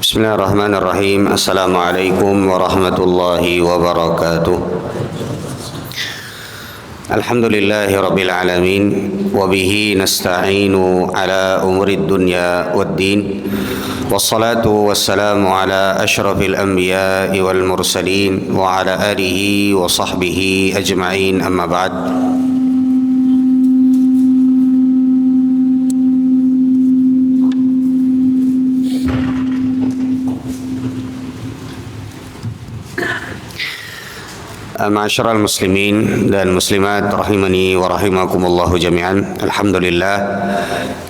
Bismillahirrahmanirrahim. Assalamualaikum warahmatullahi wabarakatuh. Alhamdulillahi rabbil alamin. Wabihi nasta'inu ala umurid dunya waddin. Wassalatu wassalamu ala ashrafil anbiya'i wal mursalin. Wa ala alihi wa sahbihi ajma'in, amma ba'd. Ma'asyiral muslimin dan muslimat rahimani wa rahimakumullahu jami'an. Alhamdulillah,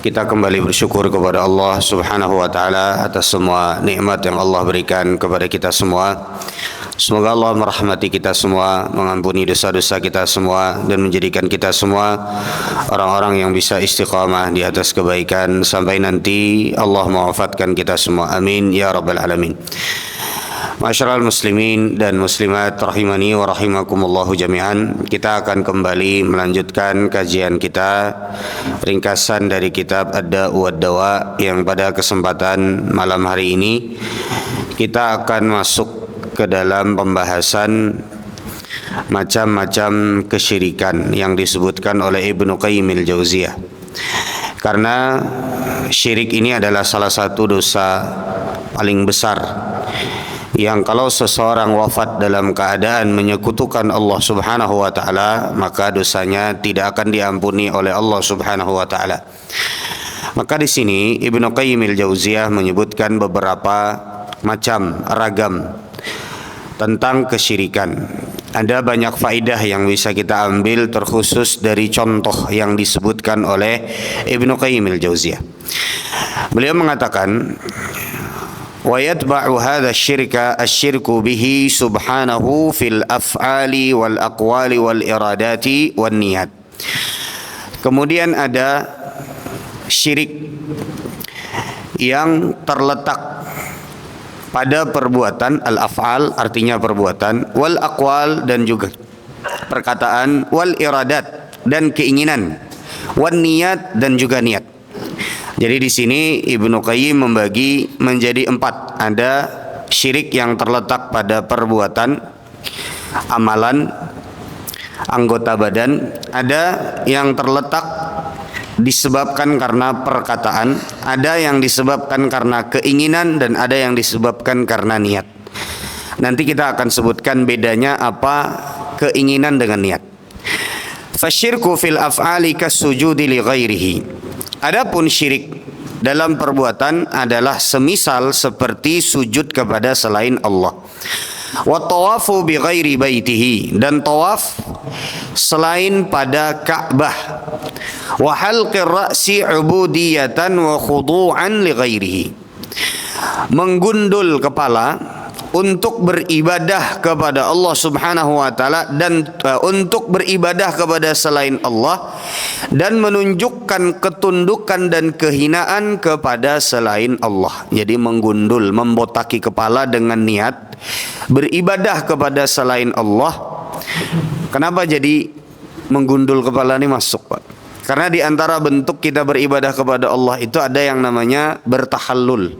kita kembali bersyukur kepada Allah Subhanahu wa taala atas semua nikmat yang Allah berikan kepada kita semua. Semoga Allah merahmati kita semua, mengampuni dosa-dosa kita semua, dan menjadikan kita semua orang-orang yang bisa istiqamah di atas kebaikan sampai nanti Allah mewafatkan kita semua. Amin ya rabbal alamin. Ma'asyiral muslimin dan muslimat rahimani wa rahimakumullahu jami'an. Kita akan kembali melanjutkan kajian kita, ringkasan dari kitab Ad-Da'u wad-Dawa, yang pada kesempatan malam hari ini kita akan masuk ke dalam pembahasan macam-macam kesyirikan yang disebutkan oleh Ibnu Qayyim al-Jauziyah. Karena syirik ini adalah salah satu dosa paling besar yang kalau seseorang wafat dalam keadaan menyekutukan Allah Subhanahu wa taala, maka dosanya tidak akan diampuni oleh Allah Subhanahu wa taala. Maka di sini Ibnu Qayyim al-Jauziyah menyebutkan beberapa macam ragam tentang kesyirikan. Ada banyak faedah yang bisa kita ambil terkhusus dari contoh yang disebutkan oleh Ibnu Qayyim al-Jauziyah. Beliau mengatakan, وَيَتْبَعُ هَذَا الشِّرْكُ بِهِ سُبْحَانَهُ فِي الْأَفْعَالِ وَالْأَقْوَالِ وَالْإِرَادَاتِ وَالنِّيَّاتِ. Kemudian ada syirik yang terletak pada perbuatan, al-af'al artinya perbuatan, wal aqwal dan juga perkataan, wal iradat dan keinginan, wan niyat dan juga niat. Jadi di sini Ibnu Qayyim membagi menjadi 4. Ada syirik yang terletak pada perbuatan, amalan, anggota badan. Ada yang terletak disebabkan karena perkataan, ada yang disebabkan karena keinginan, dan ada yang disebabkan karena niat. Nanti kita akan sebutkan bedanya apa keinginan dengan niat. Fasyirku fil af'ali kasujudi li ghairihi. Adapun syirik dalam perbuatan adalah semisal seperti sujud kepada selain Allah. Wa tawafu bi ghairi baitihi, dan tawaf selain pada Ka'bah. Wa halqir ra'si ubudiyatan wa khudu'an li ghairihi. Menggundul kepala untuk beribadah kepada Allah Subhanahu wa taala, dan untuk beribadah kepada selain Allah, dan menunjukkan ketundukan dan kehinaan kepada selain Allah. Jadi menggundul, membotaki kepala dengan niat beribadah kepada selain Allah. Kenapa jadi menggundul kepala ini masuk, Pak? Karena di antara bentuk kita beribadah kepada Allah itu ada yang namanya bertahallul.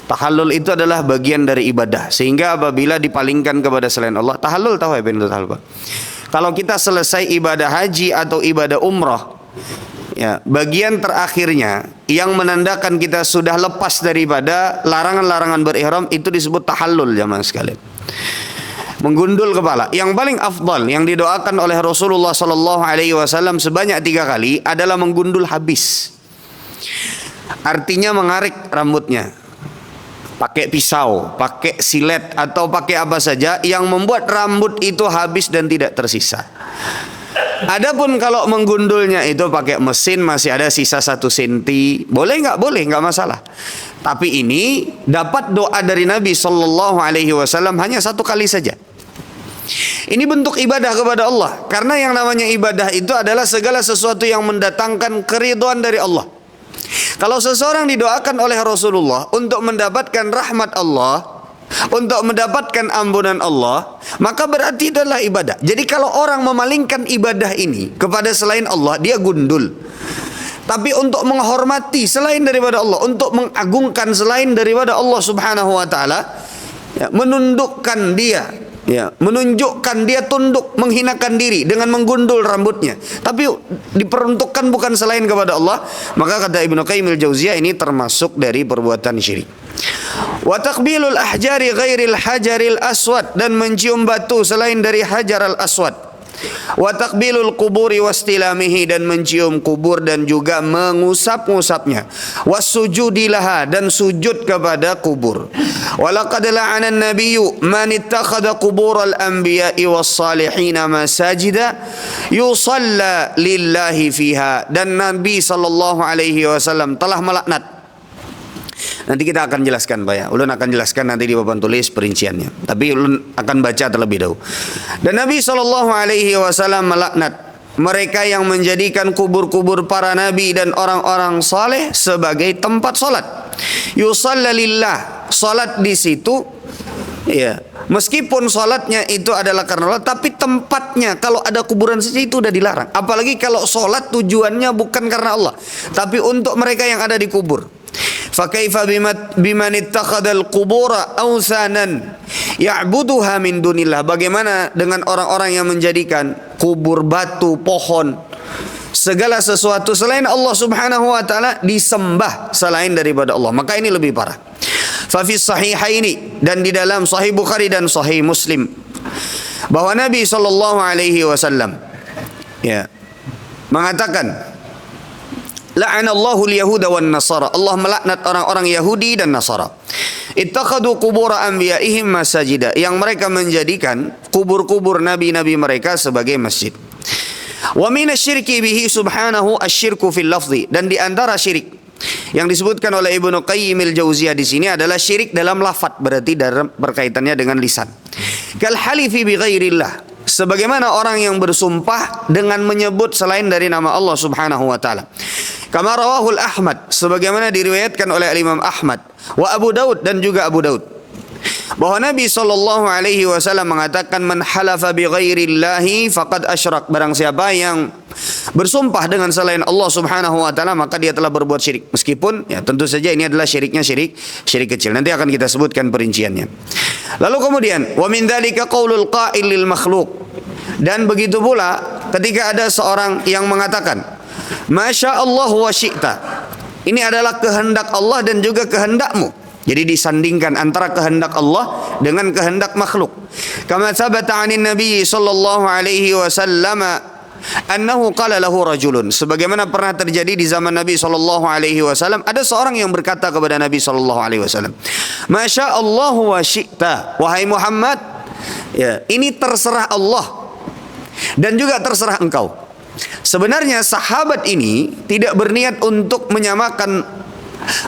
Tahallul itu adalah bagian dari ibadah, sehingga apabila dipalingkan kepada selain Allah, tahallul, tahu ya benar tahallul, Pak? Kalau kita selesai ibadah haji atau ibadah umrah, ya, bagian terakhirnya yang menandakan kita sudah lepas daripada larangan-larangan berihram itu disebut tahallul, jamaah sekalian. Menggundul kepala. Yang paling afdal yang didoakan oleh Rasulullah sallallahu alaihi wasallam sebanyak 3 kali adalah menggundul habis. Artinya mengarik rambutnya. Pakai pisau, pakai silet, atau pakai apa saja yang membuat rambut itu habis dan tidak tersisa. Adapun kalau menggundulnya itu pakai mesin, masih ada sisa 1 senti, boleh nggak? Boleh, nggak masalah. Tapi ini dapat doa dari Nabi Sallallahu Alaihi Wasallam hanya 1 kali saja. Ini bentuk ibadah kepada Allah, karena yang namanya ibadah itu adalah segala sesuatu yang mendatangkan keridhaan dari Allah. Kalau seseorang didoakan oleh Rasulullah untuk mendapatkan rahmat Allah, untuk mendapatkan ampunan Allah, maka berarti itu adalah ibadah. Jadi kalau orang memalingkan ibadah ini kepada selain Allah, dia gundul. tapi untuk menghormati selain daripada Allah, untuk mengagungkan selain daripada Allah Subhanahu wa taala, ya, menundukkan dia, ya, menunjukkan dia tunduk, menghinakan diri dengan menggundul rambutnya, tapi diperuntukkan bukan selain kepada Allah, maka kata Ibnu Qayyim al-Jauziyah ini termasuk dari perbuatan syirik. Wa taqbilul ahjari ghairil hajaril aswad, dan mencium batu selain dari hajar al-aswad. Wa taqbilul quburi wastilamihi, dan mencium kubur dan juga mengusap-ngusapnya. Wasujudi laha, dan sujud kepada kubur. Walaqad la'ana an-nabiyyu man ittakhadha qubural anbiya'i was-salihin masajida yusalla lillahi fiha, dan Nabi sallallahu alaihi wasallam telah melaknat. Nanti kita akan jelaskan Pak ya. Ulun akan jelaskan nanti di papan tulis perinciannya. Tapi ulun akan baca terlebih dahulu. Dan Nabi SAW melaknat mereka yang menjadikan kubur-kubur para nabi dan orang-orang saleh sebagai tempat salat. Yusalla lillah, salat di situ, ya. Meskipun salatnya itu adalah karena Allah, tapi tempatnya kalau ada kuburan saja itu udah dilarang. Apalagi kalau salat tujuannya bukan karena Allah, tapi untuk mereka yang ada di kubur. Fakaifa biman ittakhadal qubura awsanan ya'buduha min dunillah. Bagaimana dengan orang-orang yang menjadikan kubur, batu, pohon, segala sesuatu selain Allah Subhanahu wa taala disembah selain daripada Allah. Maka ini lebih parah. Fa fi sahihaini, dan di dalam Sahih Bukhari dan Sahih Muslim, bahwa Nabi sallallahu alaihi wasallam, ya, mengatakan, la'anallahu al-yahuda wan nasara. Allah melaknat orang-orang Yahudi dan Nasara. Ittakhadhu qubur anbiya'ihim masajida, yang mereka menjadikan kubur-kubur nabi-nabi mereka sebagai masjid. Wa min asy-syirki bihi subhanahu asy-syirku fil lafzi, dan di antara syirik yang disebutkan oleh Ibnu Qayyim al-Jauziyah di sini adalah syirik dalam lafaz, berarti dalam berkaitannya dengan lisan. Kal halifi bi ghairillah, sebagaimana orang yang bersumpah dengan menyebut selain dari nama Allah Subhanahu wa taala. Kama rawahul Ahmad, sebagaimana diriwayatkan oleh Imam Ahmad, wa Abu Daud, dan juga Abu Daud, bahwa Nabi sallallahu alaihi wasallam mengatakan, man halafa bi ghairillahi faqad asyrak, barang siapa yang bersumpah dengan selain Allah Subhanahu wa taala maka dia telah berbuat syirik. Meskipun ya tentu saja ini adalah syiriknya syirik kecil. Nanti akan kita sebutkan perinciannya. Lalu kemudian wa min dzalika qaulul qa'il lil makhluq, dan begitu pula ketika ada seorang yang mengatakan Masya Allah wa syi'ta, ini adalah kehendak Allah dan juga kehendakmu. Jadi disandingkan antara kehendak Allah dengan kehendak makhluk. Kama thabata 'anin Nabi sallallahu alaihi wasallam annahu qala lahu rajulun, sebagaimana pernah terjadi di zaman Nabi sallallahu alaihi wasallam, ada seorang yang berkata kepada Nabi sallallahu alaihi wasallam, Masya Allah wa syi'ta, wahai Muhammad, ya, ini terserah Allah dan juga terserah engkau. Sebenarnya sahabat ini tidak berniat untuk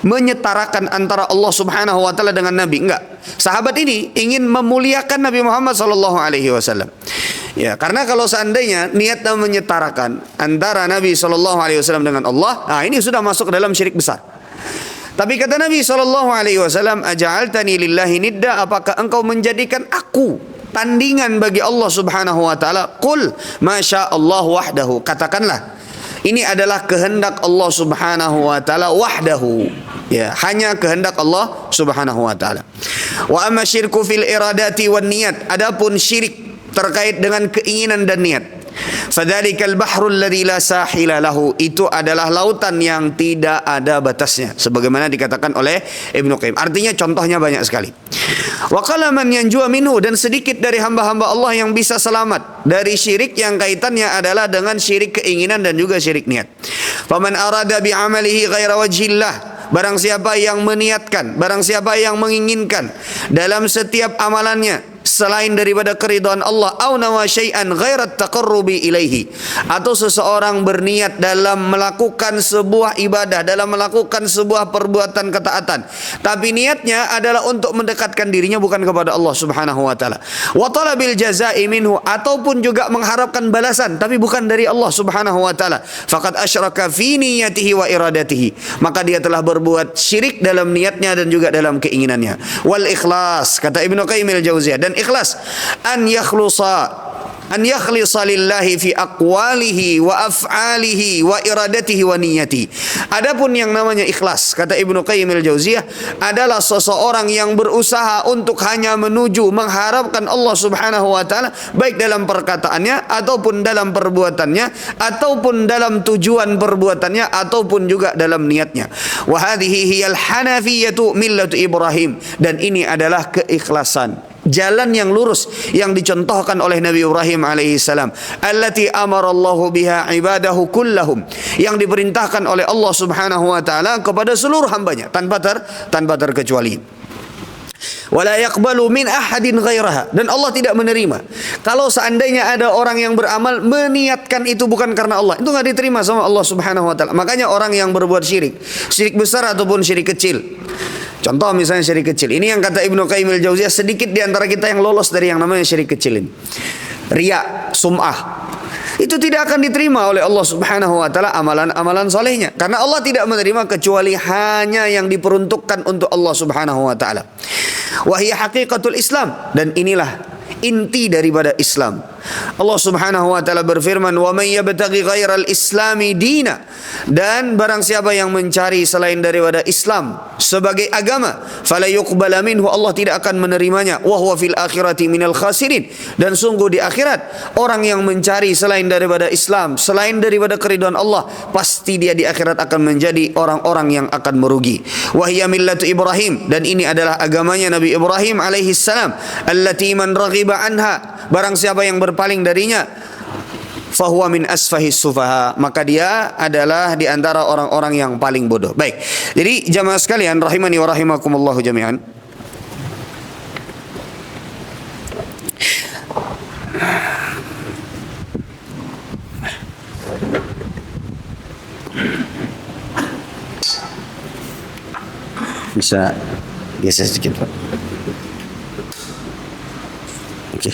menyetarakan antara Allah Subhanahu wa taala dengan Nabi, enggak. Sahabat ini ingin memuliakan Nabi Muhammad sallallahu alaihi wasallam. Ya, karena kalau seandainya niatnya menyetarakan antara Nabi sallallahu alaihi wasallam dengan Allah, nah ini sudah masuk ke dalam syirik besar. Tapi kata Nabi sallallahu alaihi wasallam, aja'altani lillahi nidda, apakah engkau menjadikan aku tandingan bagi Allah Subhanahu wa taala? Qul masya Allah wahdahu, katakanlah ini adalah kehendak Allah Subhanahu wa taala wahdahu, ya, hanya kehendak Allah Subhanahu wa taala. Wa amma syirku fil iradati wan niyat, adapun syirik terkait dengan keinginan dan niat, fadzalikal bahrul ladzi la sahila lahu, itu adalah lautan yang tidak ada batasnya, sebagaimana dikatakan oleh Ibnu Qayyim. Artinya contohnya banyak sekali. Wa qala man yanjua minhu, dan sedikit dari hamba-hamba Allah yang bisa selamat dari syirik yang kaitannya adalah dengan syirik keinginan dan juga syirik niat. Faman arada bi amalihi ghaira wajhillah, barang siapa yang meniatkan, barang siapa yang menginginkan dalam setiap amalannya selain daripada keridhaan Allah, au nawa syai'an ghairat taqarrubi ilaihi, atau seseorang berniat dalam melakukan sebuah ibadah, dalam melakukan sebuah perbuatan ketaatan, tapi niatnya adalah untuk mendekatkan dirinya bukan kepada Allah Subhanahu wa taala, wa talabil jazaa'i minhu, ataupun juga mengharapkan balasan tapi bukan dari Allah Subhanahu wa taala, faqad asyraka fi niyyatihi wa iradatihi, maka dia telah berbuat syirik dalam niatnya dan juga dalam keinginannya. Wal ikhlas, kata Ibnu Qayyim al-Jauziyah, dan ikhlas, an yakhlusa an yakhlisa lillahi fi aqwalihi wa af'alihi wa iradatihi wa niyyati. Adapun yang namanya ikhlas, kata Ibnu Qayyim al-Jauziyah, adalah seseorang yang berusaha untuk hanya menuju mengharapkan Allah Subhanahu wa taala, baik dalam perkataannya ataupun dalam perbuatannya ataupun dalam tujuan perbuatannya ataupun juga dalam niatnya. Wa hadhihi hiyal hanafiyatu millatu Ibrahim, dan ini adalah keikhlasan, jalan yang lurus yang dicontohkan oleh Nabi Ibrahim alaihissalam, allati amarallahu biha ibadahu kullahum, yang diperintahkan oleh Allah Subhanahu wa taala kepada seluruh hambanya tanpa terkecuali. Wala yaqbalu min ahadin ghairaha, dan Allah tidak menerima kalau seandainya ada orang yang beramal meniatkan itu bukan karena Allah, itu nggak diterima sama Allah Subhanahu wa taala. Makanya orang yang berbuat syirik besar ataupun syirik kecil, contoh misalnya syirik kecil, ini yang kata Ibnu Qayyim al-Jauziyah, sedikit di antara kita yang lolos dari yang namanya syirik kecil ini. Riya, sum'ah, itu tidak akan diterima oleh Allah Subhanahu wa taala amalan-amalan solehnya, karena Allah tidak menerima kecuali hanya yang diperuntukkan untuk Allah Subhanahu wa taala. Wa hiya haqiqatul Islam, dan inilah inti daripada Islam. Allah Subhanahu wa taala berfirman, "Wa may yabtaghi ghairal islami dina," dan barang siapa yang mencari selain daripada Islam sebagai agama, fala yuqbala minhu, Allah tidak akan menerimanya, wa huwa fil akhirati minal khasirin, dan sungguh di akhirat orang yang mencari selain daripada Islam, selain daripada keridhaan Allah, pasti dia di akhirat akan menjadi orang-orang yang akan merugi. Wa hiya millatu Ibrahim, dan ini adalah agamanya Nabi Ibrahim alaihi salam, allati man raghiba anha, barang siapa yang berpaling darinya, fahuwa min asfahis sufaha, maka dia adalah di antara orang-orang yang paling bodoh. Baik. Jadi jamaah sekalian rahimani wa rahimakumullah jami'an. Bisa geser sedikit, Pak. Oke.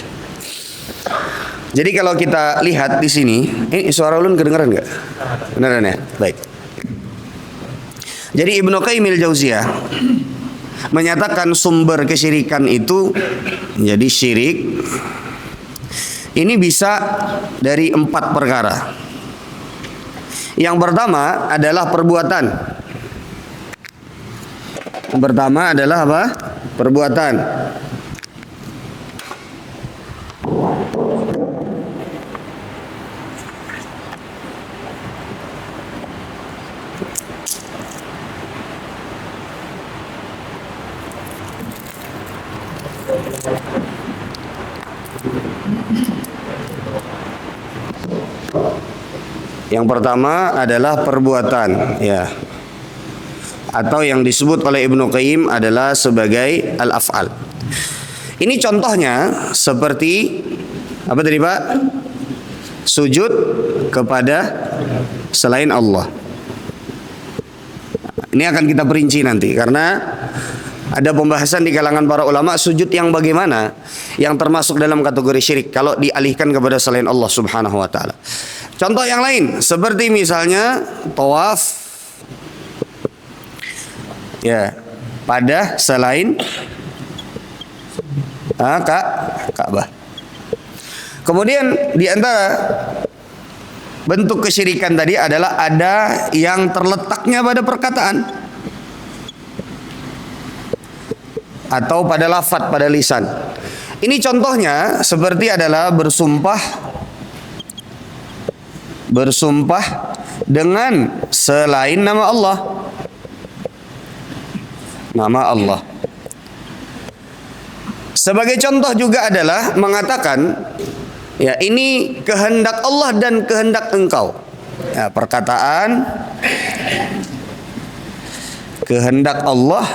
Jadi kalau kita lihat di sini, ini suara ulun kedengaran nggak? Beneran ya? Baik. Jadi Ibnu Qayyim al-Jauziyah menyatakan sumber kesyirikan itu jadi syirik ini bisa dari 4 perkara. Yang pertama adalah perbuatan. Yang pertama adalah apa? Perbuatan. Yang pertama adalah perbuatan, ya, atau yang disebut oleh Ibnu Qayyim adalah sebagai al-af'al. Ini contohnya seperti apa tadi, Pak? Sujud kepada selain Allah. Ini akan kita perinci nanti karena ada pembahasan di kalangan para ulama sujud yang bagaimana yang termasuk dalam kategori syirik kalau dialihkan kepada selain Allah Subhanahu wa taala. Contoh yang lain seperti misalnya tawaf, ya, pada selain Ka'bah. Kemudian di antara bentuk kesyirikan tadi adalah ada yang terletaknya pada perkataan atau pada lafaz, pada lisan. Ini contohnya seperti adalah bersumpah dengan selain nama Allah. Nama Allah. Sebagai contoh juga adalah mengatakan, ya, ini kehendak Allah dan kehendak engkau. Ya, perkataan kehendak Allah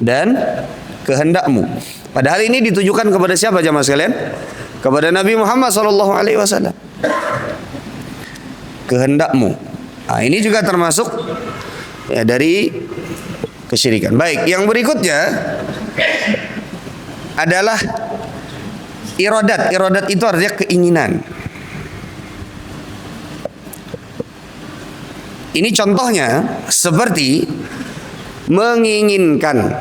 dan kehendakmu. Padahal ini ditujukan kepada siapa jamaah sekalian? Kepada Nabi Muhammad SAW. Kehendakmu. Nah, ini juga termasuk ya dari kesyirikan. Baik, yang berikutnya adalah iradat. Iradat itu artinya keinginan. Ini contohnya seperti menginginkan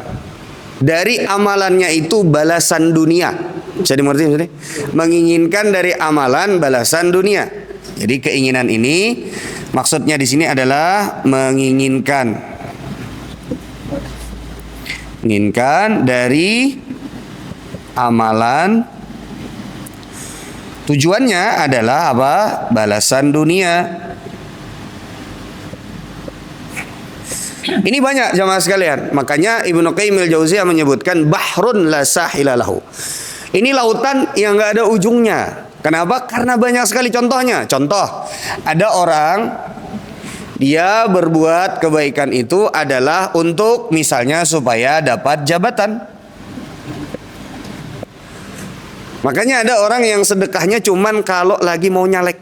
dari amalannya itu balasan dunia. Bisa dimengerti maksudnya? Menginginkan dari amalan balasan dunia. Jadi keinginan ini maksudnya di sini adalah menginginkan dari amalan, tujuannya adalah apa? Balasan dunia. Ini banyak jamaah sekalian. Makanya Ibnu Qayyim al-Jauziyah menyebutkan bahrun la sahila lahu. Ini lautan yang nggak ada ujungnya. Kenapa? Karena banyak sekali contohnya. Contoh, ada orang dia berbuat kebaikan itu adalah untuk misalnya supaya dapat jabatan. Makanya ada orang yang sedekahnya cuman kalau lagi mau nyalek.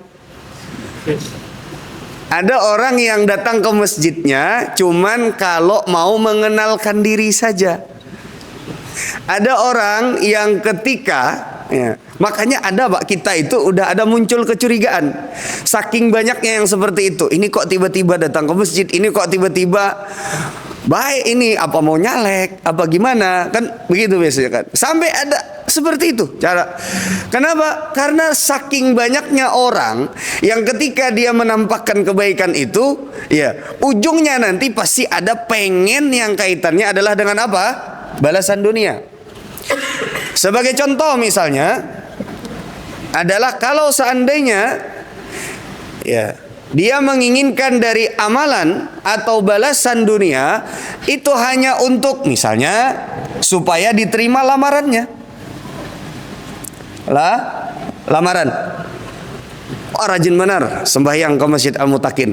Ada orang yang datang ke masjidnya cuman kalau mau mengenalkan diri saja. Ada orang yang ketika makanya ada Pak, kita itu udah ada muncul kecurigaan. Saking banyaknya yang seperti itu. Ini kok tiba-tiba datang ke masjid, ini kok tiba-tiba baik, ini apa mau nyalek, apa gimana, kan begitu biasanya kan. Sampai ada seperti itu cara. Kenapa? Karena saking banyaknya orang yang ketika dia menampakkan kebaikan itu, ya ujungnya nanti pasti ada pengen yang kaitannya adalah dengan apa? Balasan dunia. Sebagai contoh misalnya adalah kalau seandainya ya dia menginginkan dari amalan atau balasan dunia itu hanya untuk misalnya supaya diterima lamarannya. Lamaran. Oh, rajin benar sembahyang ke Masjid Al-Mutakin.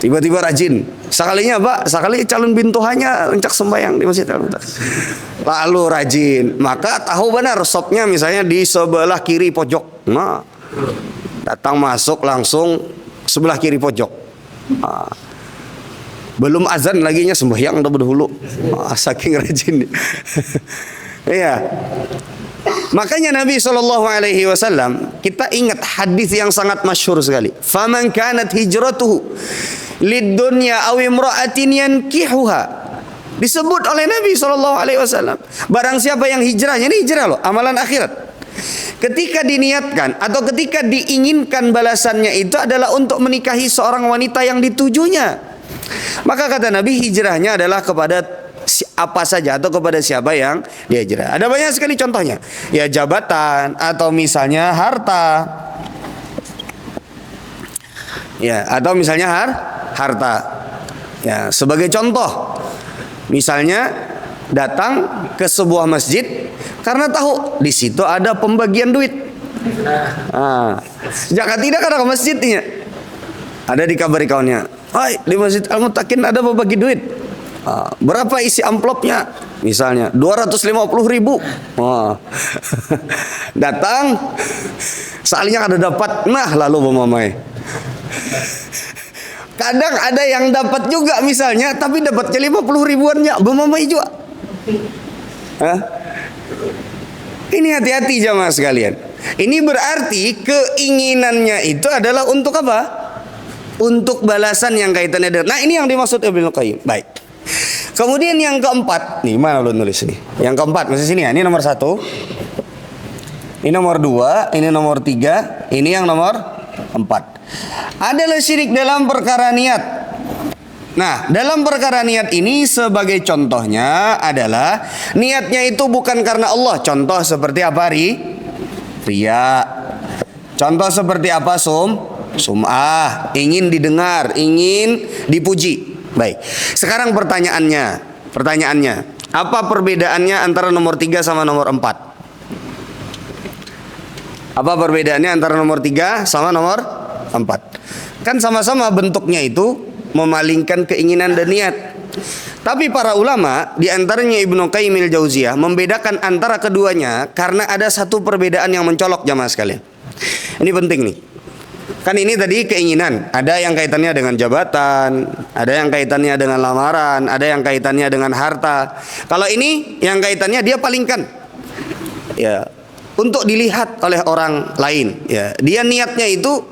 Tiba-tiba rajin. Sekalinya Pak, sekali calon bintuhannya rencak sembahyang di Masjid Al-Mutakin. Lalu rajin, maka tahu benar sopnya misalnya di sebelah kiri pojok. Nah, datang masuk langsung sebelah kiri pojok. Belum azan laginya sembahyang udah dahulu. Saking rajin. Iya. Makanya Nabi SAW, kita ingat hadis yang sangat masyhur sekali. Faman kanat hijratuhu lidunya aw imra'atin yankihuha. Disebut oleh Nabi SAW. Barang siapa yang hijrahnya, ini hijrah loh, amalan akhirat. Ketika diniatkan atau ketika diinginkan balasannya itu adalah untuk menikahi seorang wanita yang ditujunya. Maka kata Nabi, hijrahnya adalah kepada apa saja atau kepada siapa yang dia hijrah. Ada banyak sekali contohnya. Ya jabatan atau misalnya harta. Ya, atau misalnya harta. Ya, sebagai contoh. Misalnya datang ke sebuah masjid karena tahu di situ ada pembagian duit. Jangan tidak ada ke masjidnya. Ada dikabari kawannya. Hai, di Masjid Al-Mutakin ada pembagi duit. Berapa isi amplopnya? Misalnya 250.000. Datang, soalnya ada dapat. Nah, lalu memamai. Kadang ada yang dapat juga misalnya, tapi dapatnya 50 ribuannya, memamai juga. Ini hati-hati jamaah sekalian. Ini berarti keinginannya itu adalah untuk apa? Untuk balasan yang kaitannya dengan. Nah, ini yang dimaksud Ibnu Qayyim. Baik. Kemudian yang keempat, nih mana lo nulis nih? Yang keempat masih sini ya. Ini nomor 1, ini nomor 2, ini nomor 3, ini yang nomor 4. Adalah syirik dalam perkara niat. Nah, dalam perkara niat ini sebagai contohnya adalah niatnya itu bukan karena Allah. Contoh seperti apa riya. Contoh seperti apa sum'ah, ingin didengar, ingin dipuji. Baik. Sekarang pertanyaannya, apa perbedaannya antara nomor 3 sama nomor 4? Apa perbedaannya antara nomor 3 sama nomor 4? Kan sama-sama bentuknya itu memalingkan keinginan dan niat. Tapi para ulama, di antaranya Ibnu Qayyim al-Jauziyah, membedakan antara keduanya karena ada satu perbedaan yang mencolok jamaah sekalian. Ini penting nih. Kan ini tadi keinginan, ada yang kaitannya dengan jabatan, ada yang kaitannya dengan lamaran, ada yang kaitannya dengan harta. Kalau ini yang kaitannya dia palingkan, ya, untuk dilihat oleh orang lain. Ya, dia niatnya itu,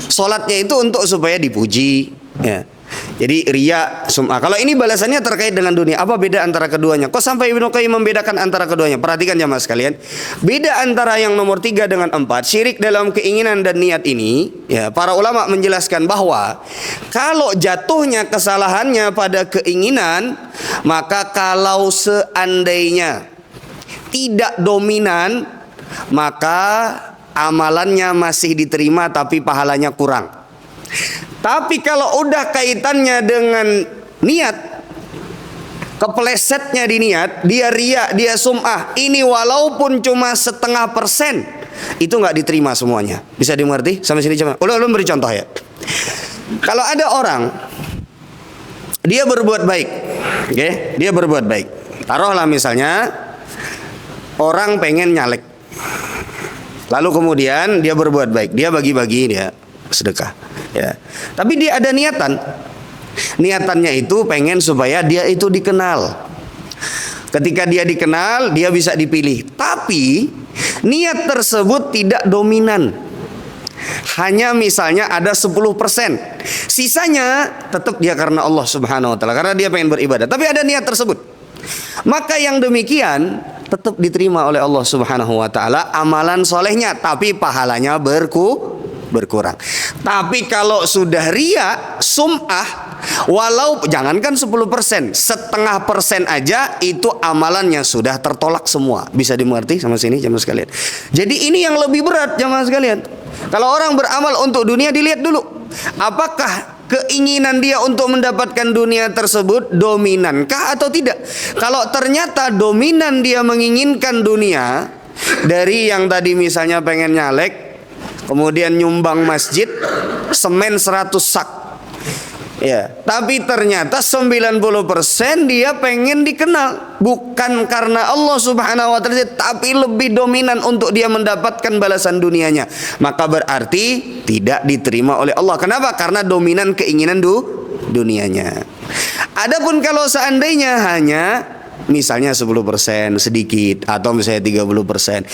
sholatnya itu untuk supaya dipuji. Ya, Jadi riya, sum'ah. Kalau ini balasannya terkait dengan dunia, apa beda antara keduanya? Kok sampai Ibnu Qayyim membedakan antara keduanya? Perhatikan jamaah sekalian. Beda antara yang nomor 3 dengan 4, syirik dalam keinginan dan niat ini, ya, para ulama menjelaskan bahwa kalau jatuhnya kesalahannya pada keinginan, maka kalau seandainya tidak dominan, maka amalannya masih diterima tapi pahalanya kurang. Tapi kalau udah kaitannya dengan niat, keplesetnya di niat, dia riya, dia sum'ah, ini walaupun cuma 0,5%, itu nggak diterima semuanya. Bisa dimengerti? Sampai sini coba. Ulun beri contoh ya. Kalau ada orang, dia berbuat baik, oke? Dia berbuat baik. Taruhlah misalnya orang pengen nyalek, lalu kemudian dia berbuat baik, dia bagi-bagi, dia sedekah, ya. Tapi dia ada niatan. Niatannya itu pengen supaya dia itu dikenal. Ketika dia dikenal, dia bisa dipilih. Tapi niat tersebut tidak dominan. Hanya misalnya ada 10%. Sisanya tetap dia karena Allah Subhanahu wa taala, karena dia pengen beribadah. Tapi ada niat tersebut. Maka yang demikian tetap diterima oleh Allah Subhanahu wa taala amalan solehnya, tapi pahalanya berkurang. Tapi kalau sudah riya, sum'ah, walau jangankan 10%, 0,5% aja itu amalannya sudah tertolak semua. Bisa dimengerti sama sini jamaah sekalian. Jadi ini yang lebih berat jamaah sekalian. Kalau orang beramal untuk dunia, dilihat dulu apakah keinginan dia untuk mendapatkan dunia tersebut dominankah atau tidak. Kalau ternyata dominan dia menginginkan dunia, dari yang tadi misalnya pengen nyalek, kemudian nyumbang masjid semen 100 sak, ya, tapi ternyata 90% dia pengen dikenal, bukan karena Allah Subhanahu wa taala, tapi lebih dominan untuk dia mendapatkan balasan dunianya. Maka berarti tidak diterima oleh Allah. Kenapa? Karena dominan keinginan dunianya. Adapun kalau seandainya hanya misalnya 10% sedikit, atau misalnya 30%,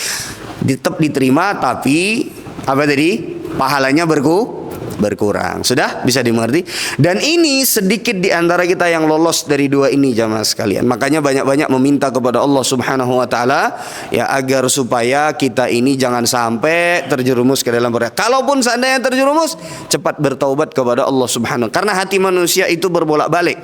tetap diterima, tapi apa tadi? Pahalanya berkurang. Sudah bisa dimengerti? Dan ini sedikit di antara kita yang lolos dari dua ini jamaah sekalian. Makanya banyak-banyak meminta kepada Allah Subhanahu wa taala, ya, agar supaya kita ini jangan sampai terjerumus ke dalam perkara. Kalaupun seandainya terjerumus, cepat bertaubat kepada Allah Subhanahu. Karena hati manusia itu berbolak-balik.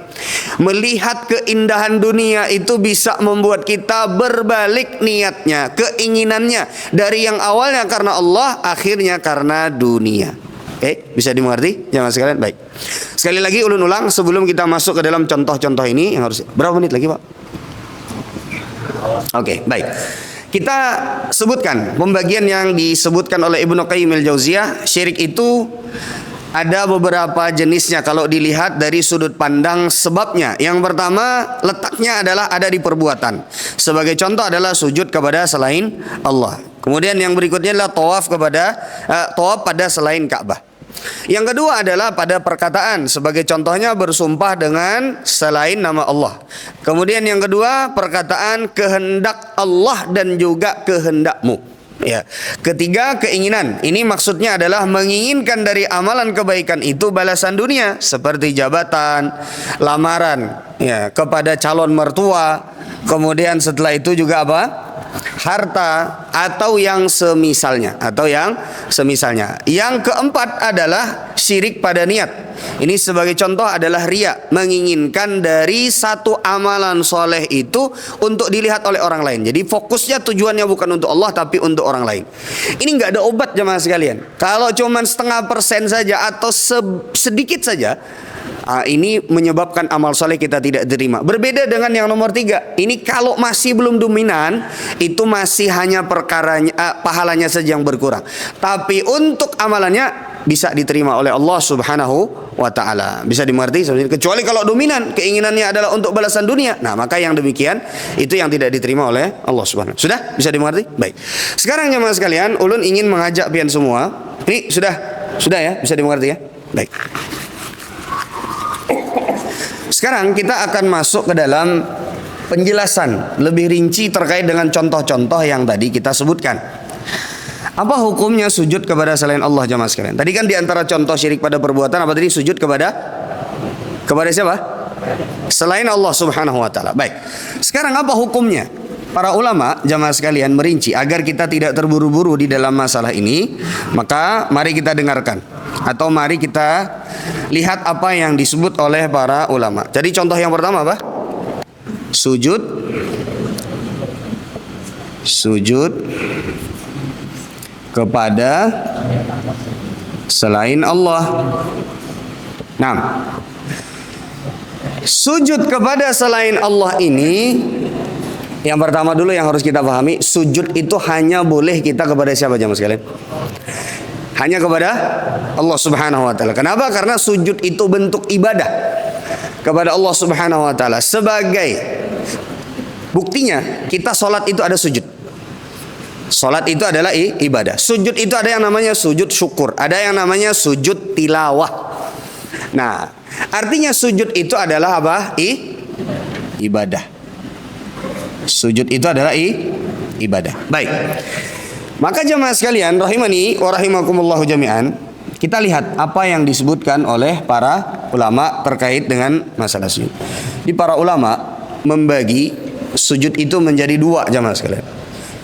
Melihat keindahan dunia itu bisa membuat kita berbalik niatnya, keinginannya, dari yang awalnya karena Allah, akhirnya karena dunia. Oke, bisa dimengerti jamaah sekalian? Baik. Sekali lagi ulun ulang sebelum kita masuk ke dalam contoh-contoh ini yang harus. Berapa menit lagi, Pak? Oke, baik. Kita sebutkan pembagian yang disebutkan oleh Ibnu Qayyim al-Jauziyah. Syirik itu ada beberapa jenisnya kalau dilihat dari sudut pandang sebabnya. Yang pertama, letaknya adalah ada di perbuatan. Sebagai contoh adalah sujud kepada selain Allah. Kemudian yang berikutnya adalah tawaf pada selain Ka'bah. Yang kedua adalah pada perkataan. Sebagai contohnya bersumpah dengan selain nama Allah. Kemudian yang kedua, perkataan kehendak Allah dan juga kehendakmu. Ya. Ketiga, keinginan. Ini maksudnya adalah menginginkan dari amalan kebaikan itu balasan dunia, seperti jabatan, lamaran, ya, kepada calon mertua. Kemudian setelah itu juga apa? Harta atau yang semisalnya, Yang keempat adalah syirik pada niat. Ini sebagai contoh adalah riya, menginginkan dari satu amalan soleh itu untuk dilihat oleh orang lain. Jadi fokusnya, tujuannya bukan untuk Allah tapi untuk orang lain. Ini nggak ada obat jemaah sekalian. Kalau cuma 0,5% saja atau sedikit saja, ini menyebabkan amal soleh kita tidak diterima. Berbeda dengan yang nomor 3. Ini kalau masih belum dominan, itu masih hanya perkaranya, pahalanya saja yang berkurang. Tapi untuk amalannya bisa diterima oleh Allah Subhanahu wa taala. Bisa dimengerti? Kecuali kalau dominan, keinginannya adalah untuk balasan dunia. Nah, maka yang demikian itu yang tidak diterima oleh Allah Subhanahu. Sudah? Bisa dimengerti? Baik. Sekarang jemaah sekalian, ulun ingin mengajak pian semua. Ini sudah ya? Bisa dimengerti ya? Baik. Sekarang kita akan masuk ke dalam penjelasan lebih rinci terkait dengan contoh-contoh yang tadi kita sebutkan. Apa hukumnya sujud kepada selain Allah jemaah sekalian? Tadi kan di antara contoh syirik pada perbuatan apa tadi? Sujud kepada Kepada siapa? Selain Allah Subhanahu wa taala. Baik. Sekarang apa hukumnya? Para ulama jamaah sekalian merinci agar kita tidak terburu-buru di dalam masalah ini, maka mari kita dengarkan atau mari kita lihat apa yang disebut oleh para ulama. Jadi contoh yang pertama apa? Sujud kepada selain Allah. Nah, sujud kepada selain Allah ini, yang pertama dulu yang harus kita pahami, sujud itu hanya boleh kita kepada siapa jemaah sekalian? Hanya kepada Allah Subhanahu wa taala. Kenapa? Karena sujud itu bentuk ibadah kepada Allah Subhanahu wa taala. Sebagai buktinya, kita sholat itu ada sujud. Sholat itu adalah ibadah. Sujud itu ada yang namanya sujud syukur, ada yang namanya sujud tilawah. Nah, artinya sujud itu adalah apa? Ibadah. Sujud itu adalah ibadah. Baik. Maka jemaah sekalian rahimani wa rahimakumullah jami'an, kita lihat apa yang disebutkan oleh para ulama terkait dengan masalah sujud. Di para ulama membagi sujud itu menjadi dua jemaah sekalian.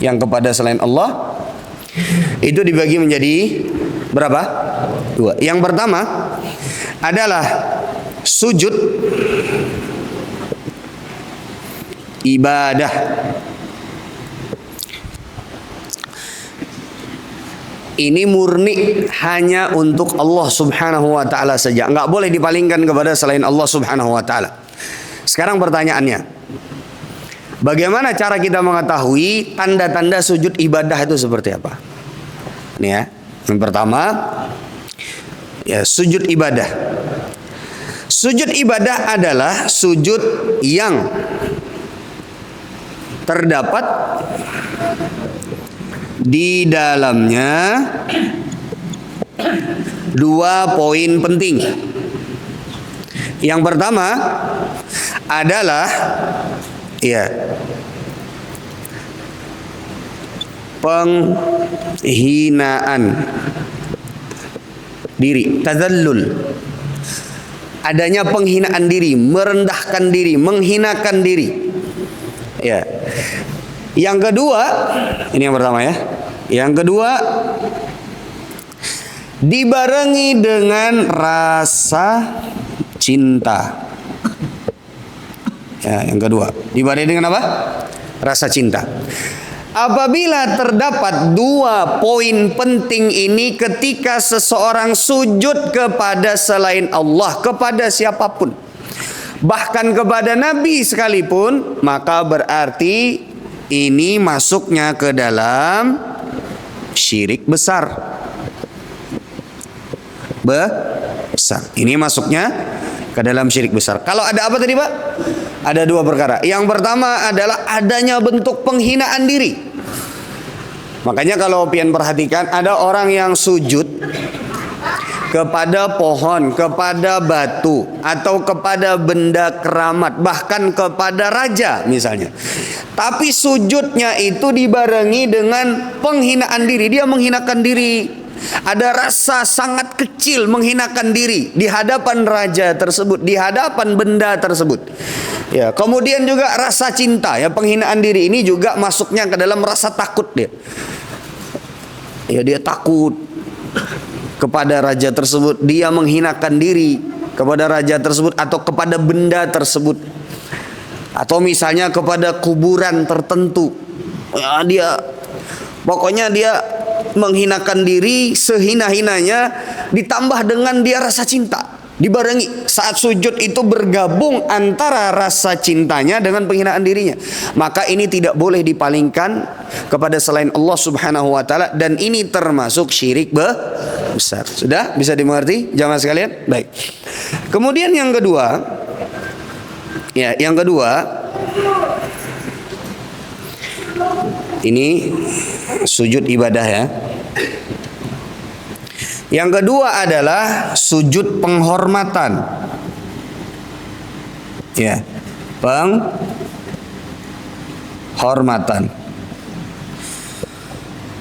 Yang kepada selain Allah itu dibagi menjadi berapa? Dua. Yang pertama adalah sujud ibadah. Ini murni hanya untuk Allah Subhanahu wa taala saja, enggak boleh dipalingkan kepada selain Allah Subhanahu wa taala. Sekarang pertanyaannya, bagaimana cara kita mengetahui tanda-tanda sujud ibadah itu seperti apa? Ini ya. Yang pertama, ya sujud ibadah. Sujud ibadah adalah sujud yang terdapat di dalamnya dua poin penting. Yang pertama adalah ya penghinaan diri, tazallul. Adanya penghinaan diri, merendahkan diri, menghinakan diri. Ya. Yang kedua, ini yang pertama ya. Yang kedua, dibarengi dengan rasa cinta. Ya, yang kedua, dibarengi dengan apa? Rasa cinta. Apabila terdapat dua poin penting ini ketika seseorang sujud kepada selain Allah, kepada siapapun, bahkan kepada Nabi sekalipun, maka berarti ini masuknya ke dalam syirik besar. Besar. Ini masuknya ke dalam syirik besar. Kalau ada apa tadi Pak? Ada dua perkara. Yang pertama adalah adanya bentuk penghinaan diri. Makanya kalau pian perhatikan, ada orang yang sujud kepada pohon, kepada batu, atau kepada benda keramat, bahkan kepada raja misalnya. Tapi sujudnya itu dibarengi dengan penghinaan diri. Dia menghinakan diri. Ada rasa sangat kecil menghinakan diri di hadapan raja tersebut, di hadapan benda tersebut. Ya, kemudian juga rasa cinta, ya, penghinaan diri ini juga masuknya ke dalam rasa takut dia. Ya, dia takut kepada raja tersebut, dia menghinakan diri kepada raja tersebut atau kepada benda tersebut. Atau misalnya kepada kuburan tertentu. Ya, pokoknya dia menghinakan diri sehina-hinanya, ditambah dengan dia rasa cinta, dibarengi. Saat sujud itu bergabung antara rasa cintanya dengan penghinaan dirinya. Maka ini tidak boleh dipalingkan kepada selain Allah Subhanahu wa taala, dan ini termasuk syirik besar. Sudah bisa dimengerti jamaah sekalian? Baik. Kemudian yang kedua, ya, yang kedua ini sujud ibadah ya. Yang kedua adalah sujud penghormatan. Ya, penghormatan.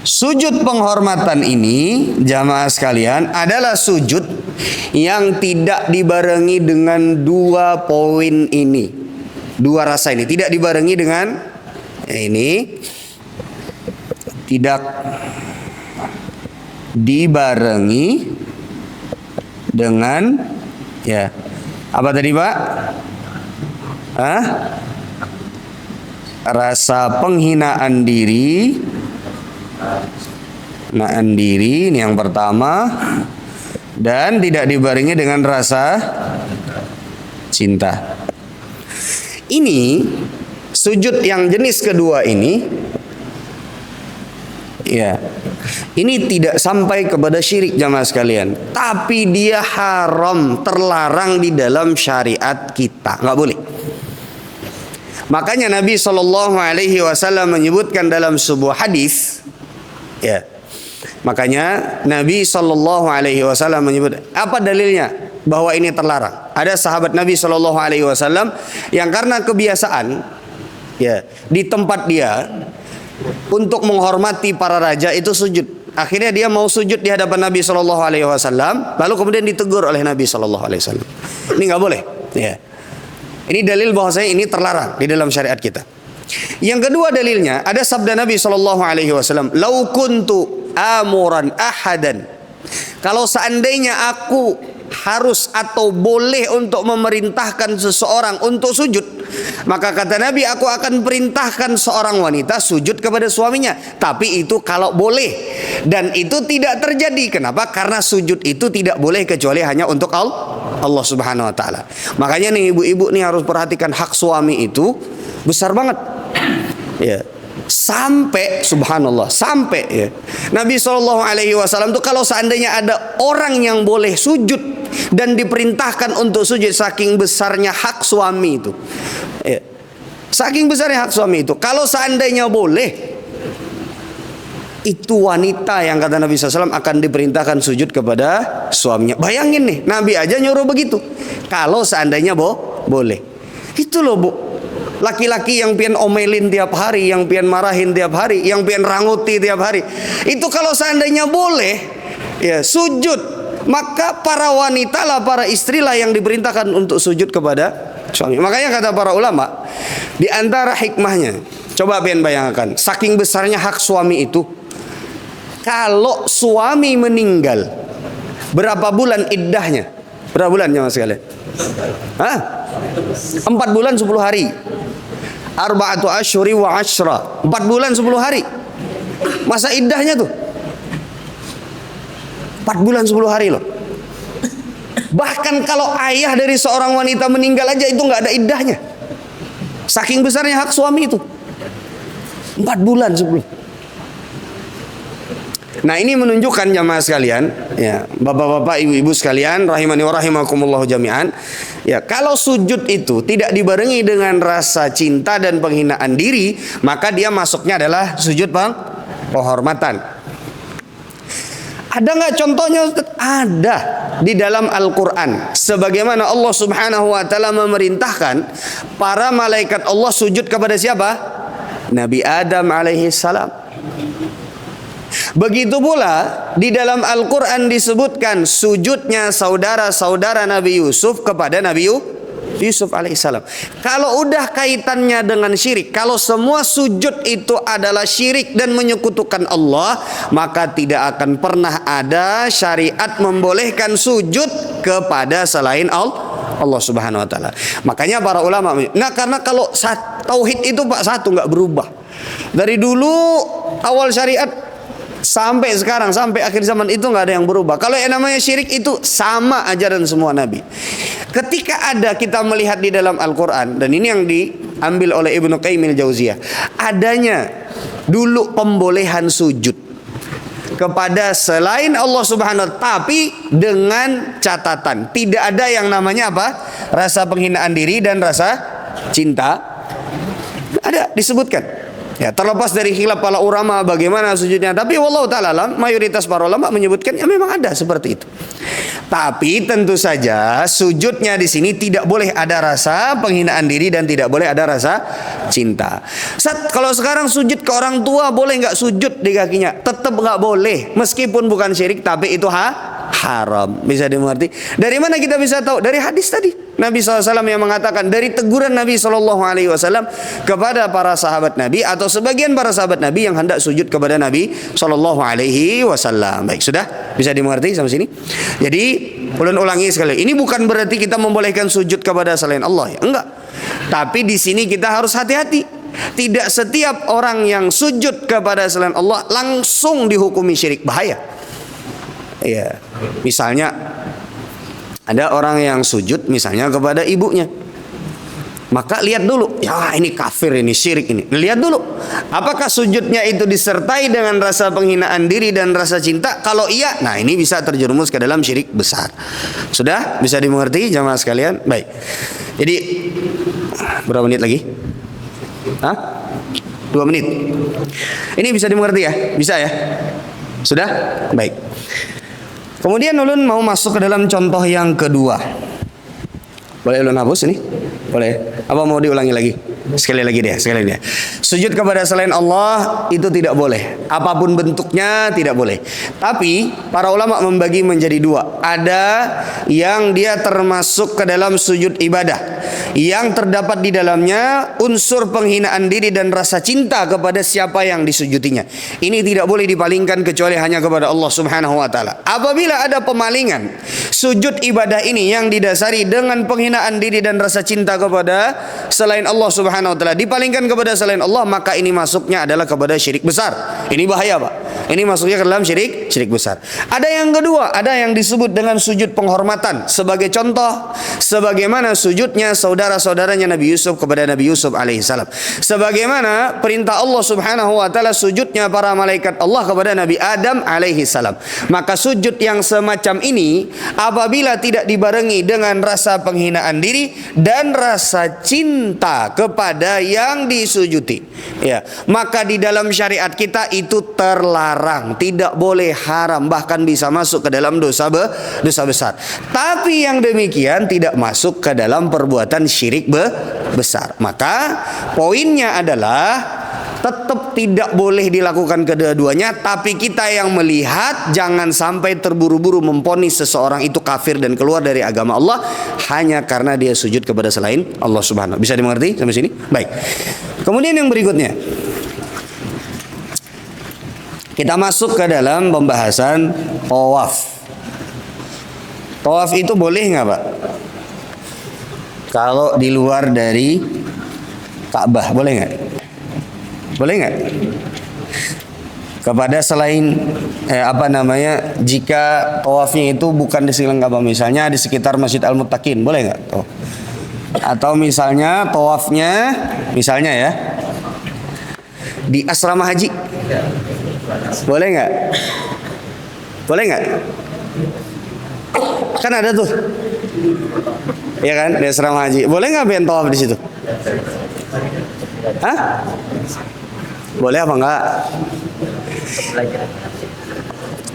Sujud penghormatan ini, jamaah sekalian, adalah sujud yang tidak dibarengi dengan dua poin ini, dua rasa ini. Tidak dibarengi dengan ini, tidak dibarengi dengan apa tadi Pak? Rasa penghinaan diri. Ini yang pertama, dan tidak dibarengi dengan rasa cinta. Ini sujud yang jenis kedua ini, ini tidak sampai kepada syirik jamaah sekalian, tapi dia haram, terlarang di dalam syariat kita, nggak boleh. Makanya Nabi SAW menyebutkan dalam sebuah hadis. Makanya Nabi SAW menyebut, apa dalilnya bahwa ini terlarang? Ada sahabat Nabi SAW yang karena kebiasaan di tempat dia untuk menghormati para raja itu sujud. Akhirnya dia mau sujud di hadapan Nabi SAW, lalu kemudian ditegur oleh Nabi SAW. Ini nggak boleh. Ini dalil bahwasanya ini terlarang di dalam syariat kita. Yang kedua dalilnya ada sabda Nabi SAW, "Lau kuntu amuran ahadan." Kalau seandainya aku harus atau boleh untuk memerintahkan seseorang untuk sujud, maka kata Nabi, aku akan perintahkan seorang wanita sujud kepada suaminya. Tapi itu kalau boleh, dan itu tidak terjadi. Kenapa? Karena sujud itu tidak boleh kecuali hanya untuk Allah Subhanahu wa taala. Makanya nih ibu-ibu nih harus perhatikan, hak suami itu besar banget. Sampai subhanallah, sampai Nabi SAW tuh kalau seandainya ada orang yang boleh sujud dan diperintahkan untuk sujud, saking besarnya hak suami itu. Saking besarnya hak suami itu. Kalau seandainya boleh, itu wanita yang kata Nabi SAW akan diperintahkan sujud kepada suaminya. Bayangin nih, Nabi aja nyuruh begitu. Kalau seandainya boleh. Itu loh Bu. Laki-laki yang pian omelin tiap hari, yang pian marahin tiap hari, yang pian ranguti tiap hari, itu kalau seandainya boleh sujud, maka para wanita lah, para istri lah yang diperintahkan untuk sujud kepada suami. Makanya kata para ulama, di antara hikmahnya, coba pian bayangkan, saking besarnya hak suami itu, kalau suami meninggal, berapa bulan iddahnya? Berapa bulan ya mas sekalian? 4 bulan 10 hari. Arba'atu asyuri wa asyra. 4 bulan 10 hari. Masa iddahnya tuh 4 bulan 10 hari loh. Bahkan kalau ayah dari seorang wanita meninggal aja itu nggak ada iddahnya. Saking besarnya hak suami itu. 4 bulan 10. Nah ini menunjukkan jamaah sekalian, bapak-bapak, ibu-ibu sekalian, rahimani wa rahimakumullah jami'an, kalau sujud itu tidak dibarengi dengan rasa cinta dan penghinaan diri, maka dia masuknya adalah sujud penghormatan. Ada nggak contohnya? Ada di dalam Al-Quran. Sebagaimana Allah Subhanahu Wa Taala memerintahkan para malaikat Allah sujud kepada siapa? Nabi Adam alaihi salam. Begitu pula di dalam Al-Quran disebutkan sujudnya saudara-saudara Nabi Yusuf kepada Nabi Yusuf alaihissalam. Kalau udah kaitannya dengan syirik, kalau semua sujud itu adalah syirik dan menyekutukan Allah, maka tidak akan pernah ada syariat membolehkan sujud kepada selain Allah Subhanahu Wa Taala. Makanya para ulama, karena kalau tauhid itu Pak satu, nggak berubah dari dulu awal syariat sampai sekarang, sampai akhir zaman itu nggak ada yang berubah. Kalau yang namanya syirik itu sama ajaran semua nabi. Ketika ada kita melihat di dalam Al-Quran, dan ini yang diambil oleh Ibnu Qayyim al-Jauziyah, adanya dulu pembolehan sujud kepada selain Allah Subhanahu wa Ta'ala, tapi dengan catatan tidak ada yang namanya apa? Rasa penghinaan diri dan rasa cinta. Ada disebutkan. Terlepas dari khilaf para ulama bagaimana sujudnya, tapi wallahu ta'ala mayoritas para ulama menyebutkan memang ada seperti itu. Tapi tentu saja sujudnya di sini tidak boleh ada rasa penghinaan diri dan tidak boleh ada rasa cinta. Kalau sekarang sujud ke orang tua boleh nggak sujud di kakinya? Tetap nggak boleh, meskipun bukan syirik tapi itu haram. Bisa dimengerti? Dari mana kita bisa tahu? Dari hadis tadi. Nabi SAW yang mengatakan, dari teguran Nabi SAW kepada para sahabat Nabi atau sebagian para sahabat Nabi yang hendak sujud kepada Nabi SAW. Baik, sudah bisa dimengerti sampai sini. Jadi ulun ulangi sekali. Ini bukan berarti kita membolehkan sujud kepada selain Allah, ya enggak. Tapi di sini kita harus hati-hati. Tidak setiap orang yang sujud kepada selain Allah langsung dihukumi syirik, bahaya. Ya, misalnya ada orang yang sujud misalnya kepada ibunya, maka lihat dulu, ya ini kafir, ini syirik ini. Lihat dulu, apakah sujudnya itu disertai dengan rasa penghinaan diri dan rasa cinta? Kalau iya, nah ini bisa terjerumus ke dalam syirik besar. Sudah bisa dimengerti jamaah sekalian? Baik. Jadi berapa menit lagi? 2 menit. Ini bisa dimengerti ya? Bisa ya? Sudah? Baik. Kemudian ulun mau masuk ke dalam contoh yang kedua. Boleh ulun hapus ini? Boleh. Apa mau diulangi lagi? Sekali lagi deh. Sujud kepada selain Allah itu tidak boleh. Apapun bentuknya tidak boleh. Tapi para ulama membagi menjadi 2. Ada yang dia termasuk ke dalam sujud ibadah, yang terdapat di dalamnya unsur penghinaan diri dan rasa cinta kepada siapa yang disujudinya. Ini tidak boleh dipalingkan kecuali hanya kepada Allah Subhanahu wa taala. Apabila ada pemalingan sujud ibadah ini yang didasari dengan penghinaan diri dan rasa cinta kepada selain Allah Subhanahu wa taala, dipalingkan kepada selain Allah, maka ini masuknya adalah kepada syirik besar. Ini bahaya, Pak. Ini masuknya ke dalam syirik besar. Ada yang kedua, ada yang disebut dengan sujud penghormatan. Sebagai contoh, sebagaimana sujudnya saudara-saudaranya Nabi Yusuf kepada Nabi Yusuf alaihissalam. Sebagaimana perintah Allah Subhanahu wa taala sujudnya para malaikat Allah kepada Nabi Adam alaihissalam. Maka sujud yang semacam ini apabila tidak dibarengi dengan rasa penghinaan diri dan rasa cinta kepada yang disujudi, ya, maka di dalam syariat kita itu terlarang, tidak boleh, haram, bahkan bisa masuk ke dalam dosa besar. Tapi yang demikian tidak masuk ke dalam perbuatan syirik besar. Maka poinnya adalah tetap tidak boleh dilakukan kedua-duanya, tapi kita yang melihat jangan sampai terburu-buru memponis seseorang itu kafir dan keluar dari agama Allah hanya karena dia sujud kepada selain Allah Subhanahu. Bisa dimengerti sampai sini? Baik. Kemudian yang berikutnya, kita masuk ke dalam pembahasan tawaf. Tawaf itu boleh nggak, Pak? Kalau di luar dari Ka'bah, boleh nggak? Boleh nggak? Kepada selain jika tawafnya itu bukan di sekeliling Ka'bah, misalnya di sekitar Masjid Al-Muttaqin, boleh nggak? Atau misalnya tawafnya, misalnya ya, di asrama haji, boleh nggak? Boleh nggak? Kan ada tuh, ya kan, di asrama haji, boleh nggak pengen tawaf di situ? Hah? Boleh apa enggak?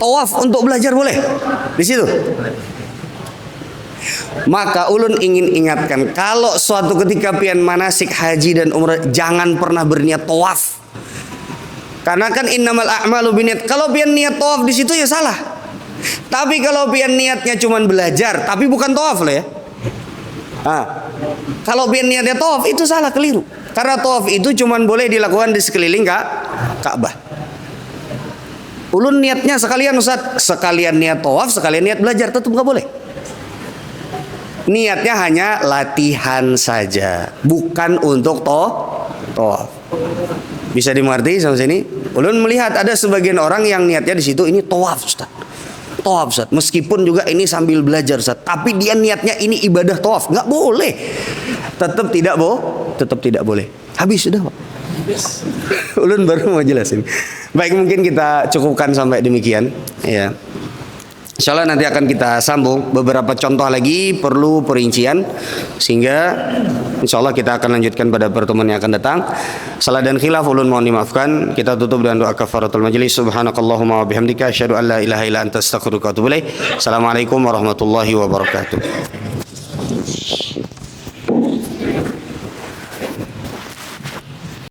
Tawaf untuk belajar boleh di situ. Maka ulun ingin ingatkan, kalau suatu ketika pian manasik haji dan umrah jangan pernah berniat tawaf. Karena kan innamal a'malu binniyat. Kalau pian niat tawaf di situ ya salah. Tapi kalau pian niatnya cuma belajar, tapi bukan tawaf lah ya. Kalau pian niatnya tawaf itu salah, keliru. Karena tawaf itu cuma boleh dilakukan di sekeliling Ka'bah. Ulun niatnya sekalian, Ustaz, sekalian niat tawaf, sekalian niat belajar, tetap nggak boleh. Niatnya hanya latihan saja, bukan untuk tawaf. Bisa dimengerti sampai sini? Ulun melihat ada sebagian orang yang niatnya di situ ini tawaf, Ustaz. Tawaf, Ustaz. Meskipun juga ini sambil belajar, Ustaz, tapi dia niatnya ini ibadah tawaf, nggak boleh. Tetap tidak boleh. Habis sudah, Pak. Ulun baru mau jelasin. Baik, mungkin kita cukupkan sampai demikian, ya. Insyaallah nanti akan kita sambung beberapa contoh lagi perlu perincian sehingga insyaallah kita akan lanjutkan pada pertemuan yang akan datang. Salah dan khilaf ulun mohon dimaafkan. Kita tutup dengan doa kafaratul majlis. Subhanakallahumma wa bihamdika asyhadu an la ilaha illa anta astaghfiruka wa atubu ilaik. Assalamualaikum warahmatullahi wabarakatuh.